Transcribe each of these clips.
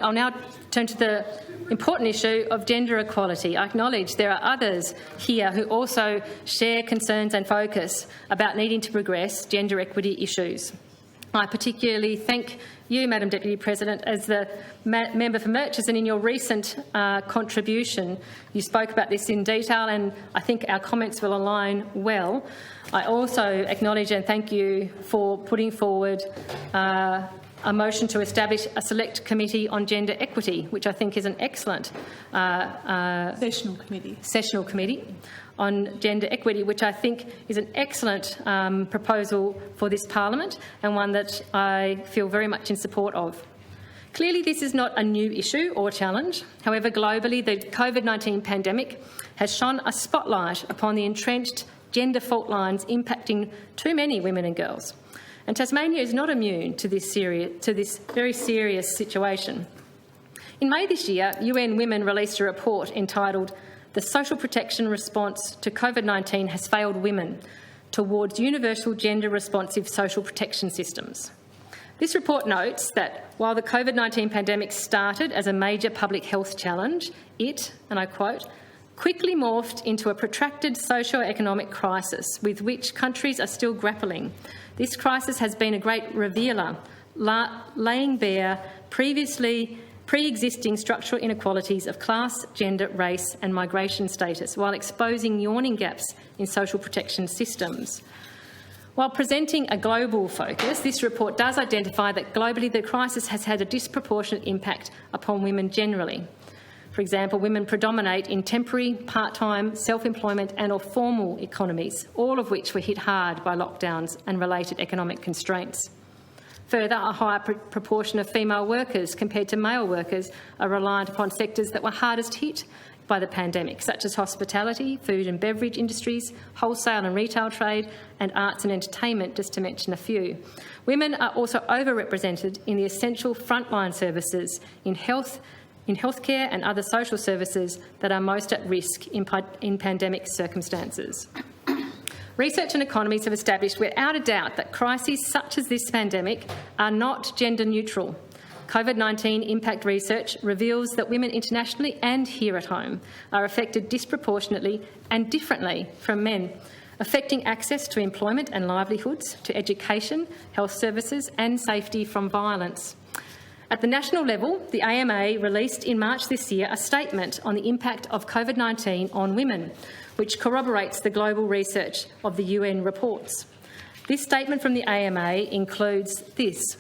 I'll now turn to the important issue of gender equality. I acknowledge there are others here who also share concerns and focus about needing to progress gender equity issues. I particularly thank you, Madam Deputy President, as the member for Murchison. In your recent contribution, you spoke about this in detail, and I think our comments will align well. I also acknowledge and thank you for putting forward a motion to establish a select committee on gender equity, which I think is an excellent sessional committee on gender equity, which I think is an excellent proposal for this parliament and one that I feel very much in support of. Clearly, this is not a new issue or challenge. However, globally, the COVID-19 pandemic has shone a spotlight upon the entrenched gender fault lines impacting too many women and girls. And Tasmania is not immune to this very serious situation. In May this year, UN Women released a report entitled "The Social Protection Response to COVID-19 Has Failed Women Towards Universal Gender-Responsive Social Protection Systems." This report notes that while the COVID-19 pandemic started as a major public health challenge, it, and I quote, quickly morphed into a protracted socio-economic crisis with which countries are still grappling. This crisis has been a great revealer, laying bare pre-existing structural inequalities of class, gender, race and migration status, while exposing yawning gaps in social protection systems. While presenting a global focus, this report does identify that globally the crisis has had a disproportionate impact upon women generally. For example, women predominate in temporary, part-time, self-employment and or formal economies, all of which were hit hard by lockdowns and related economic constraints. Further, a higher proportion of female workers compared to male workers are reliant upon sectors that were hardest hit by the pandemic, such as hospitality, food and beverage industries, wholesale and retail trade and arts and entertainment, just to mention a few. Women are also overrepresented in the essential frontline services in healthcare and other social services that are most at risk in pandemic circumstances. Research and economies have established without a doubt that crises such as this pandemic are not gender neutral. COVID-19 impact research reveals that women internationally and here at home are affected disproportionately and differently from men, affecting access to employment and livelihoods, to education, health services and safety from violence. At the national level, the AMA released in March this year a statement on the impact of COVID-19 on women, which corroborates the global research of the UN reports. This statement from the AMA includes this.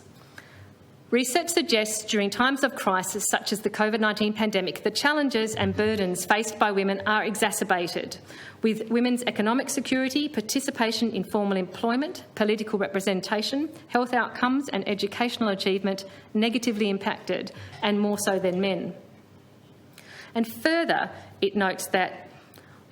Research suggests during times of crisis such as the COVID-19 pandemic, the challenges and burdens faced by women are exacerbated, with women's economic security, participation in formal employment, political representation, health outcomes and educational achievement negatively impacted, and more so than men. And further, it notes that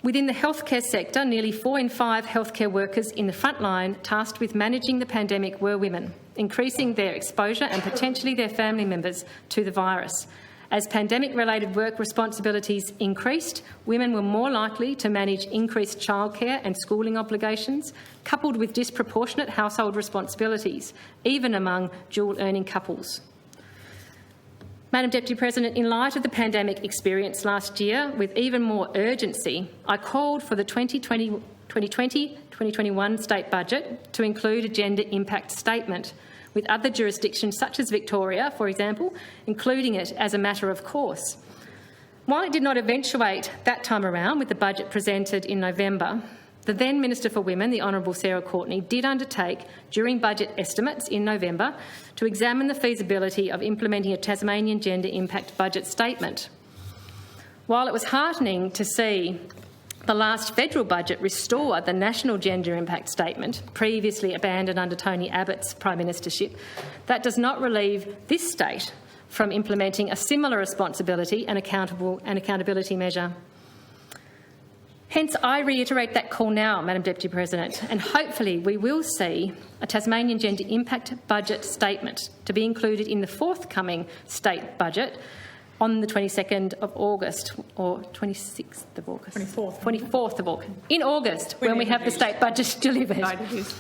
within the healthcare sector, nearly 4 in 5 healthcare workers in the front line tasked with managing the pandemic were women, increasing their exposure and potentially their family members to the virus. As pandemic-related work responsibilities increased, women were more likely to manage increased childcare and schooling obligations, coupled with disproportionate household responsibilities, even among dual-earning couples. Madam Deputy President, in light of the pandemic experience last year, with even more urgency, I called for the 2020-2021 state budget to include a gender impact statement, with other jurisdictions such as Victoria, for example, including it as a matter of course. While it did not eventuate that time around with the budget presented in November, the then Minister for Women, the Honourable Sarah Courtenay, did undertake, during budget estimates in November, to examine the feasibility of implementing a Tasmanian gender impact budget statement. While it was heartening to see the last federal budget restore the national gender impact statement, previously abandoned under Tony Abbott's prime ministership, that does not relieve this state from implementing a similar responsibility and accountability measure. Hence, I reiterate that call now, Madam Deputy President, and hopefully we will see a Tasmanian gender impact budget statement to be included in the forthcoming state budget on the 22nd of August, or 26th of August? 24th of August. In August, when we have the state budget delivered. No, it is.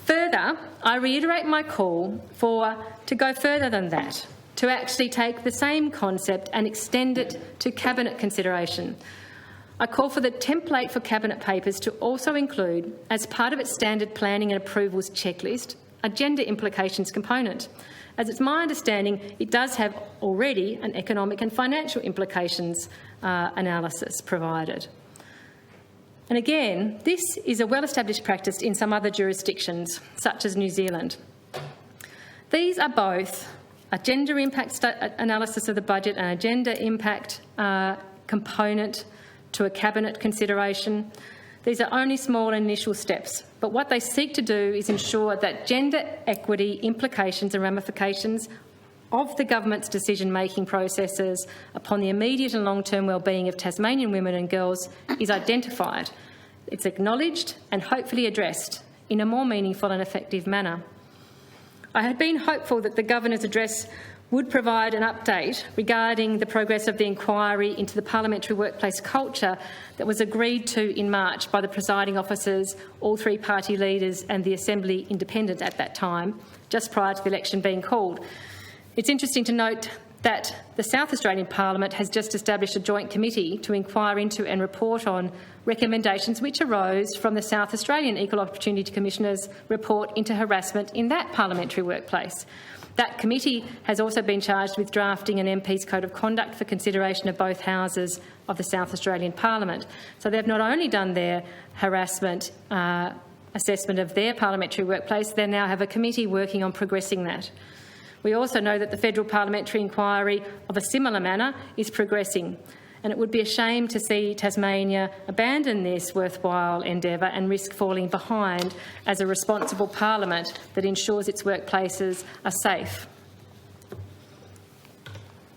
Further, I reiterate my call to go further than that, to to actually take the same concept and extend it to Cabinet consideration. I call for the template for Cabinet papers to also include, as part of its standard planning and approvals checklist, a gender implications component, as it's my understanding it does have already an economic and financial implications analysis provided. And again, this is a well-established practice in some other jurisdictions, such as New Zealand. These are both a gender impact analysis of the budget and a gender impact component to a Cabinet consideration. These are only small initial steps, but what they seek to do is ensure that gender equity implications and ramifications of the government's decision-making processes upon the immediate and long-term well-being of Tasmanian women and girls is identified. It's acknowledged and hopefully addressed in a more meaningful and effective manner. I had been hopeful that the Governor's address would provide an update regarding the progress of the inquiry into the parliamentary workplace culture that was agreed to in March by the presiding officers, all three party leaders and the Assembly Independent at that time, just prior to the election being called. It's interesting to note that the South Australian Parliament has just established a joint committee to inquire into and report on recommendations which arose from the South Australian Equal Opportunity Commissioner's report into harassment in that parliamentary workplace. That committee has also been charged with drafting an MP's Code of Conduct for consideration of both houses of the South Australian Parliament. So they've not only done their harassment assessment of their parliamentary workplace, they now have a committee working on progressing that. We also know that the federal parliamentary inquiry of a similar manner is progressing, and it would be a shame to see Tasmania abandon this worthwhile endeavour and risk falling behind as a responsible parliament that ensures its workplaces are safe.